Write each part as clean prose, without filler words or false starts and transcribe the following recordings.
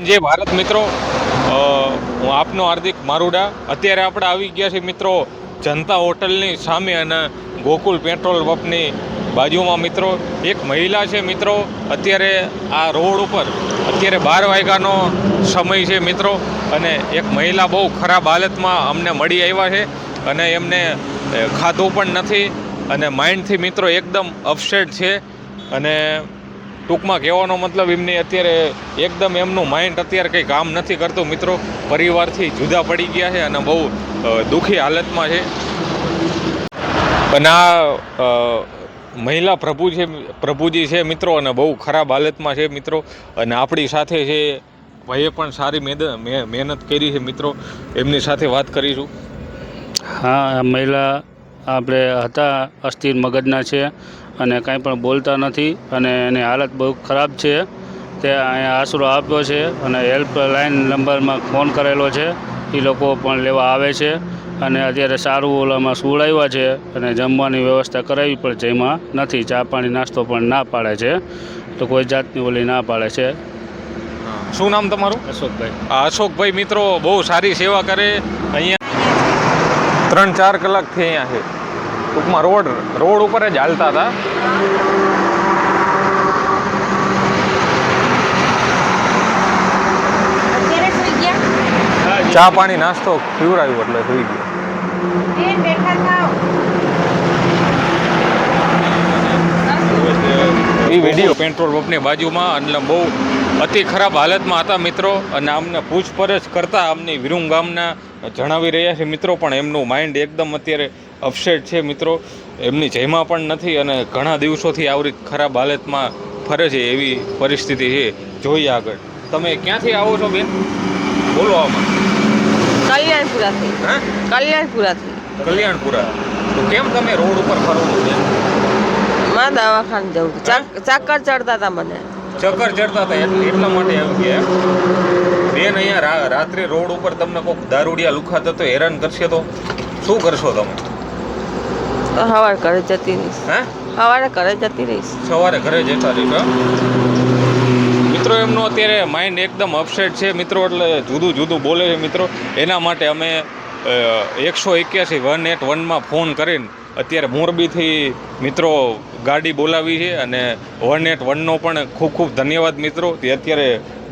जय भारत मित्रों, હું આપનો હાર્દિક મારુડા। અત્યારે આપણે આવી ગયા છે મિત્રો જનતા હોટલની સામે અને ગોકુલ પેટ્રોલ પંપની બાજુમાં મિત્રો એક મહિલા છે મિત્રો। અત્યારે આ રોડ ઉપર અત્યારે 12 વાગ્યાનો સમય છે મિત્રો, અને એક મહિલા બહુ ખરાબ હાલતમાં અમને મળી આવ્યા છે અને એમને ખાધું પણ નથી અને માઇન્ડથી મિત્રો એકદમ અપસેટ છે। અને ટૂંકમાં કહેવાનો મતલબ એમની અત્યારે એકદમ એમનું માઇન્ડ અત્યારે કંઈ કામ નથી કરતું મિત્રો, પરિવારથી જુદા પડી ગયા છે અને બહુ દુઃખી હાલતમાં છે। અને આ મહિલા પ્રભુજી છે મિત્રો, અને બહુ ખરાબ હાલતમાં છે મિત્રો। અને આપણી સાથે છે ભાઈએ પણ સારી મહેનત કરી છે મિત્રો, એમની સાથે વાત કરીશું। હા, મહિલા આપણે હતા અસ્થિર મગજના છે અને કાંઈ પણ બોલતા નથી અને એની હાલત બહુ ખરાબ છે। તે અહીંયા આશરો આપ્યો છે અને હેલ્પલાઇન નંબરમાં ફોન કરેલો છે, એ લોકો પણ લેવા આવે છે અને અત્યારે સારું ઓલામાં સુવડાવ્યા છે અને જમવાની વ્યવસ્થા કરાવી પણ જેમાં નથી, ચા પાણી નાસ્તો પણ ના પાડે છે, તો કોઈ જાતની ઓલી ના પાડે છે। શું નામ તમારું? અશોકભાઈ। અશોકભાઈ મિત્રો બહુ સારી સેવા કરે અહીંયા, 3-4 કલાકથી અહીંયા છે, ટૂંકમાં રોડ ઉપર જ હાલતા હતા। ચા પાણી નાસ્તો પીવડાવ્યું એટલે સુઈ ગયા। એ વિડીયો પેટ્રોલ પંપની બાજુમાં એટલે બહુ અતિ ખરાબ હાલતમાં હતા મિત્રો, અને અમને પૂછપરછ કરતા અમને વિરુંગ ગામના જણાવી રહ્યા છે મિત્રો, પણ એમનું માઇન્ડ એકદમ અત્યારે અપસેટ છે મિત્રો, એમની જયમાં પણ નથી અને ઘણા દિવસોથી આવી ખરાબ હાલતમાં ફરે છે એવી પરિસ્થિતિ છે। જોઈએ આગળ। તમે ક્યાંથી આવો છો બેન? બોલો આમાં। કલ્યાણપુરાથી। હા, કલ્યાણપુરાથી। કલ્યાણપુરા। તો કેમ તમે રોડ ઉપર ફરો છો બેન? માં દવાખાને જવું હતું, ચક્કર ચડતા હતા મને। ચક્કર ચડતા હતા એટલા માટે આવી ગયા બેન। અહીંયા રાત્રે રોડ ઉપર તમને કોઈક દારૂડિયા લુખાતો તો હેરાન કરશે તો શું કરશો તમે? તો સવારે ઘરે જતી રહીશ। હે? સવારે ઘરે જતી રહીશ। સવારે ઘરે જતા રહીશ મિત્રો। એમનો અત્યારે માઇન્ડ એકદમ અપસેટ છે મિત્રો, એટલે જુદું બોલે છે મિત્રો। એના માટે અમે 181 181માં ફોન કરીને અત્યારે મોરબીથી મિત્રો ગાડી બોલાવી છે, અને 181નો પણ ખૂબ ધન્યવાદ મિત્રો। તે અત્યારે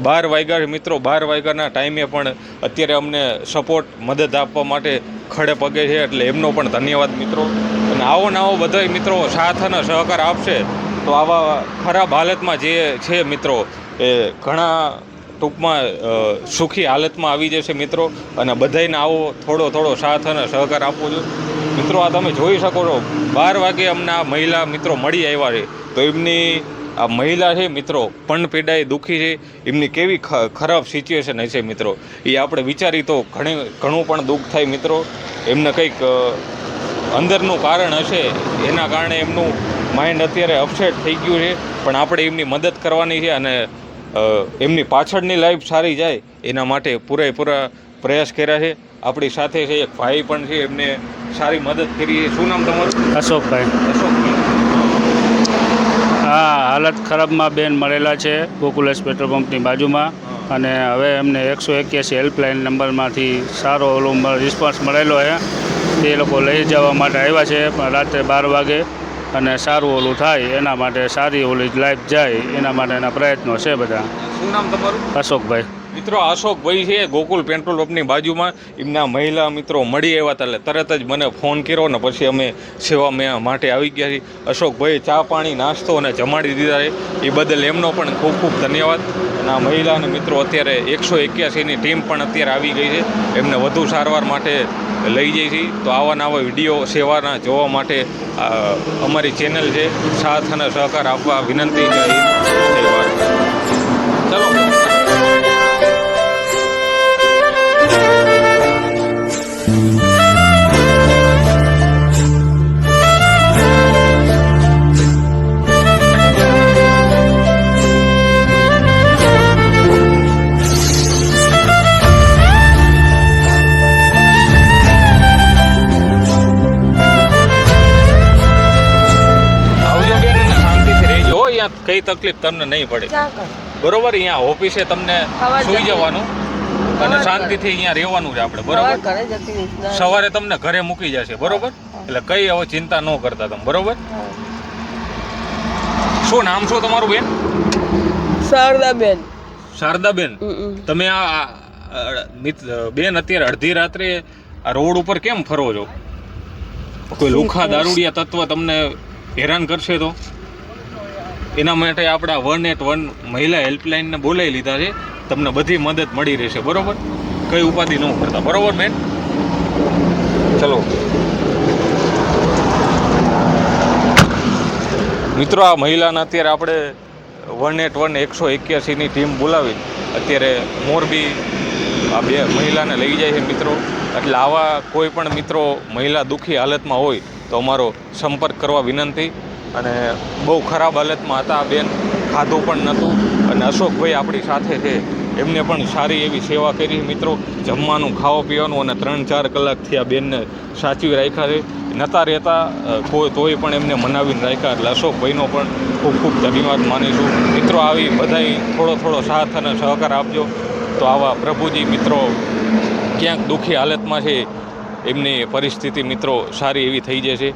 12 વાગ્યા છે મિત્રો, 12 વાગ્યાના ટાઈમે પણ અત્યારે અમને સપોર્ટ મદદ આપવા માટે ખડે પગે છે, એટલે એમનો પણ ધન્યવાદ મિત્રો। અને આવો બધા મિત્રો સાથ અને સહકાર આપશે તો આવા ખરાબ હાલતમાં જે છે મિત્રો એ ઘણા ટૂંકમાં સુખી હાલતમાં આવી જશે મિત્રો। અને બધાને આવો થોડો સાથ અને સહકાર આપવો જોઈએ મિત્રો। આ તમે જોઈ શકો છો 12 વાગે અમને આ મહિલા મિત્રો મળી આવ્યા છે, તો એમની આ મહિલા છે મિત્રો પણ પીડાએ દુઃખી છે, એમની કેવી ખરાબ સિચ્યુએશન હશે મિત્રો, એ આપણે વિચારી તો ઘણું પણ દુઃખ થાય મિત્રો। એમને કંઈક અંદરનું કારણ હશે, એના કારણે એમનું માઇન્ડ અત્યારે અપસેટ થઈ ગયું છે, પણ આપણે એમની મદદ કરવાની છે અને એમની પાછળની લાઈફ સારી જાય એના માટે પૂરેપૂરા પ્રયાસ કર્યા છે। આપણી સાથે છે એક ભાઈ પણ છે, એમને સારી મદદ કરી છે। શું નામ તમારું? અશોકભાઈ। અશોકભાઈ। હા, હાલત ખરાબમાં બેન મળેલા છે ગોકુલેશ પેટ્રોલ પંપની બાજુમાં, અને હવે એમને 181 હેલ્પલાઇન નંબરમાંથી સારો ઓલો રિસ્પોન્સ મળેલો છે, તે લોકો લઈ જવા માટે આવ્યા છે, પણ રાત્રે 12 વાગે અને સારું ઓલું થાય એના માટે, સારી ઓલી લાઈફ જાય એના માટેના પ્રયત્નો છે બધા। શું નામ તમારું? અશોકભાઈ। મિત્રો અશોકભાઈ છે ગોકુલ પેટ્રોલ પંપની બાજુમાં, એમના મહિલા મિત્રો મળી આવ્યા હતા એટલે તરત જ મને ફોન કર્યો ને પછી અમે સેવા માટે આવી ગયા છીએ। અશોકભાઈ ચા પાણી નાસ્તો અને જમાડી દીધા છે, એ બદલ એમનો પણ ખૂબ ધન્યવાદ। અને આ મહિલાને મિત્રો અત્યારે 181ની ટીમ પણ અત્યારે આવી ગઈ છે, એમને વધુ સારવાર માટે લઈ જઈ છીએ। તો આવા વિડીયો સેવાના જોવા માટે અમારી ચેનલ છે, સાથ અને સહકાર આપવા વિનંતી છે। ચલો। કઈ તકલીફ તમને નહીં પડે। બરોબર. અહીંયા ઓફિસે તમને સવારે સુઈ જતી. જવાનું અને શાંતિથી અહીંયા રહેવાનું છે આપણે, સવારે બરોબર. ઘરે જતી રહીશ. સવારે તમને ઘરે મૂકી જશે, બરોબર. એટલે કઈ હવે ચિંતા ન કરતા તમે, બરોબર. હા. શું નામ શું તમારું બેન? શારદાબેન. શારદાબેન, હમ. તમે બેન અત્યારે અડધી રાત્રે આ રોડ ઉપર કેમ ફરો છો? કોઈ લુખા દારૂડિયા તત્વ તમને હેરાન કરશે તો એના માટે આપણા 181 મહિલા હેલ્પલાઇનને બોલાવી લીધા છે. તમને બધી મદદ મળી રહેશે, બરોબર. કઈ ઉપાધિ ન કરતા, બરોબર બેન. ચલો મિત્રો, આ મહિલાના અત્યારે આપણે 181 181ની ટીમ બોલાવી અત્યારે મોરબી આ બે મહિલાને લઈ જાય છે મિત્રો. એટલે આવા કોઈ પણ મિત્રો મહિલા દુઃખી હાલતમાં હોય તો અમારો સંપર્ક કરવા વિનંતી. અને બહુ ખરાબ હાલતમાં હતા આ બેન, ખાધું પણ નહોતું. અને અશોકભાઈ આપણી સાથે છે, એમને પણ સારી એવી સેવા કરી મિત્રો. જમવાનું, ખાવા પીવાનું અને 3-4 કલાકથી આ બેનને સાચવી રાખ્યા છે. નહોતા રહેતા કોઈ તોય પણ એમને મનાવીને રાખ્યા. એટલે અશોકભાઈનો પણ ખૂબ ખૂબ ધન્યવાદ માનીશું મિત્રો. આવી બધાય થોડો સાથ અને સહકાર આપજો તો આવા પ્રભુજી મિત્રો ક્યાંક દુઃખી હાલતમાં છે એમની પરિસ્થિતિ મિત્રો સારી એવી થઈ જશે.